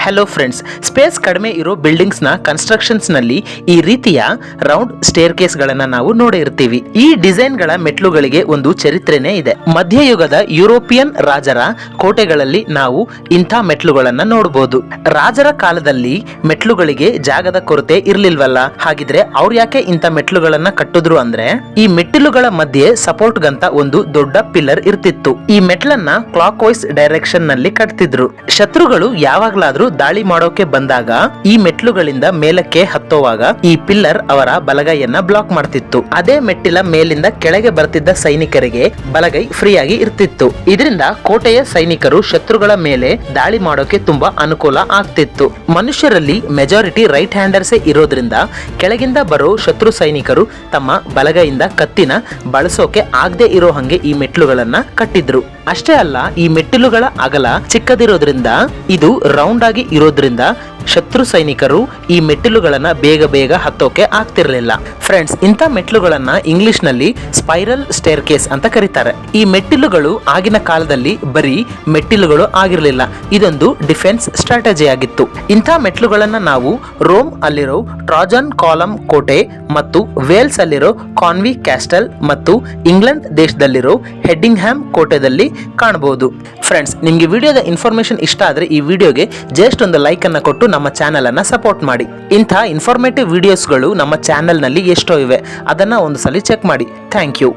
Hello friends, space ಕಡಿಮೆ ಇರೋ buildings ನ ಕನ್ಸ್ಟ್ರಕ್ಷನ್ಸ್ ನಲ್ಲಿ ಈ ರೀತಿಯ ರೌಂಡ್ ಸ್ಟೇರ್ ಕೇಸ್ ಗಳನ್ನ ನಾವು ನೋಡಿರ್ತೀವಿ. ಈ ಡಿಸೈನ್ ಗಳ ಮೆಟ್ಲುಗಳಿಗೆ ಒಂದು ಚರಿತ್ರೆನೇ ಇದೆ. ಮಧ್ಯಯುಗದ ಯುರೋಪಿಯನ್ ರಾಜರ ಕೋಟೆಗಳಲ್ಲಿ ನಾವು ಇಂಥ ಮೆಟ್ಲುಗಳನ್ನ ನೋಡಬಹುದು. ರಾಜರ ಕಾಲದಲ್ಲಿ ಮೆಟ್ಲುಗಳಿಗೆ ಜಾಗದ ಕೊರತೆ ಇರ್ಲಿಲ್ವಲ್ಲ, ಹಾಗಿದ್ರೆ ಅವ್ರು ಯಾಕೆ ಇಂಥ ಮೆಟ್ಲುಗಳನ್ನ ಕಟ್ಟಿದ್ರು ಅಂದ್ರೆ, ಈ ಮೆಟ್ಟಿಲುಗಳ ಮಧ್ಯೆ ಸಪೋರ್ಟ್ ಗಂತ ಒಂದು ದೊಡ್ಡ ಪಿಲ್ಲರ್ ಇರ್ತಿತ್ತು. ಈ ಮೆಟ್ಲನ್ನ ಕ್ಲಾಕ್ ವೈಸ್ ಡೈರೆಕ್ಷನ್ ನಲ್ಲಿ ಕಟ್ತಿದ್ರು. ಶತ್ರುಗಳು ಯಾವಾಗ್ಲಾದ್ರೂ ದಾಳಿ ಮಾಡೋಕೆ ಬಂದಾಗ ಈ ಮೆಟ್ಲುಗಳಿಂದ ಮೇಲಕ್ಕೆ ಹತ್ತುವಾಗ ಈ ಪಿಲ್ಲರ್ ಅವರ ಬಲಗೈಯನ್ನ ಬ್ಲಾಕ್ ಮಾಡ್ತಿತ್ತು. ಅದೇ ಮೆಟ್ಟಿಲ ಮೇಲಿಂದ ಕೆಳಗೆ ಬರ್ತಿದ್ದ ಸೈನಿಕರಿಗೆ ಬಲಗೈ ಫ್ರೀ ಆಗಿ ಇರ್ತಿತ್ತು. ಇದರಿಂದ ಕೋಟೆಯ ಸೈನಿಕರು ಶತ್ರುಗಳ ಮೇಲೆ ದಾಳಿ ಮಾಡೋಕೆ ತುಂಬಾ ಅನುಕೂಲ ಆಗ್ತಿತ್ತು. ಮನುಷ್ಯರಲ್ಲಿ ಮೆಜಾರಿಟಿ ರೈಟ್ ಹ್ಯಾಂಡರ್ಸೇ ಇರೋದ್ರಿಂದ ಕೆಳಗಿಂದ ಬರೋ ಶತ್ರು ಸೈನಿಕರು ತಮ್ಮ ಬಲಗೈಯಿಂದ ಕತ್ತಿನ ಬಳಸೋಕೆ ಆಗದೆ ಇರೋ ಹಂಗೆ ಈ ಮೆಟ್ಲುಗಳನ್ನ ಕಟ್ಟಿದ್ರು. ಅಷ್ಟೇ ಅಲ್ಲ, ಈ ಮೆಟ್ಟಿಲುಗಳ ಅಗಲ ಚಿಕ್ಕದಿರೋದ್ರಿಂದ ಇದು ರೌಂಡ್ ಆಗಿ ಇರೋದ್ರಿಂದ ಶತ್ರು ಸೈನಿಕರು ಈ ಮೆಟ್ಟಿಲುಗಳನ್ನ ಬೇಗ ಬೇಗ ಹತ್ತೋಕೆ ಆಗ್ತಿರ್ಲಿಲ್ಲ. ಫ್ರೆಂಡ್ಸ್, ಇಂಥ ಮೆಟ್ಟಿಲುಗಳನ್ನ ಇಂಗ್ಲಿಷ್ ನಲ್ಲಿ ಸ್ಪೈರಲ್ ಸ್ಟೇರ್ ಕೇಸ್ ಅಂತ ಕರೀತಾರೆ. ಈ ಮೆಟ್ಟಿಲುಗಳು ಆಗಿನ ಕಾಲದಲ್ಲಿ ಬರೀ ಮೆಟ್ಟಿಲುಗಳು ಆಗಿರಲಿಲ್ಲ, ಇದೊಂದು ಡಿಫೆನ್ಸ್ ಸ್ಟ್ರಾಟಜಿ ಆಗಿತ್ತು. ಇಂಥ ಮೆಟ್ಟಿಲುಗಳನ್ನ ನಾವು ರೋಮ್ ಅಲ್ಲಿರೋ ಟ್ರಾಜನ್ ಕಾಲಮ್ ಕೋಟೆ ಮತ್ತು ವೇಲ್ಸ್ ಅಲ್ಲಿರೋ ಕಾನ್ವಿ ಕ್ಯಾಸ್ಟಲ್ ಮತ್ತು ಇಂಗ್ಲೆಂಡ್ ದೇಶದಲ್ಲಿರೋ ಹೆಡ್ಡಿಂಗ್ಹ್ಯಾಮ್ ಕೋಟೆದಲ್ಲಿ ಕಾಣಬಹುದು. ಫ್ರೆಂಡ್ಸ್, ನಿಮ್ಗೆ ವಿಡಿಯೋದ ಇನ್ಫಾರ್ಮೇಶನ್ ಇಷ್ಟ ಆದ್ರೆ ಈ ವಿಡಿಯೋಗೆ ಜಸ್ಟ್ ಒಂದು ಲೈಕ್ ಅನ್ನ ಕೊಟ್ಟು ನಮ್ಮ ಚಾನೆಲ್ ಅನ್ನ ಸಪೋರ್ಟ್ ಮಾಡಿ. ಇಂಥ ಇನ್ಫಾರ್ಮೇಟಿವ್ ವಿಡಿಯೋಸ್ಗಳು ನಮ್ಮ ಚಾನೆಲ್ ನಲ್ಲಿ ಎಷ್ಟೋ ಇವೆ, ಅದನ್ನ ಒಂದು ಸಲ ಚೆಕ್ ಮಾಡಿ. Thank you.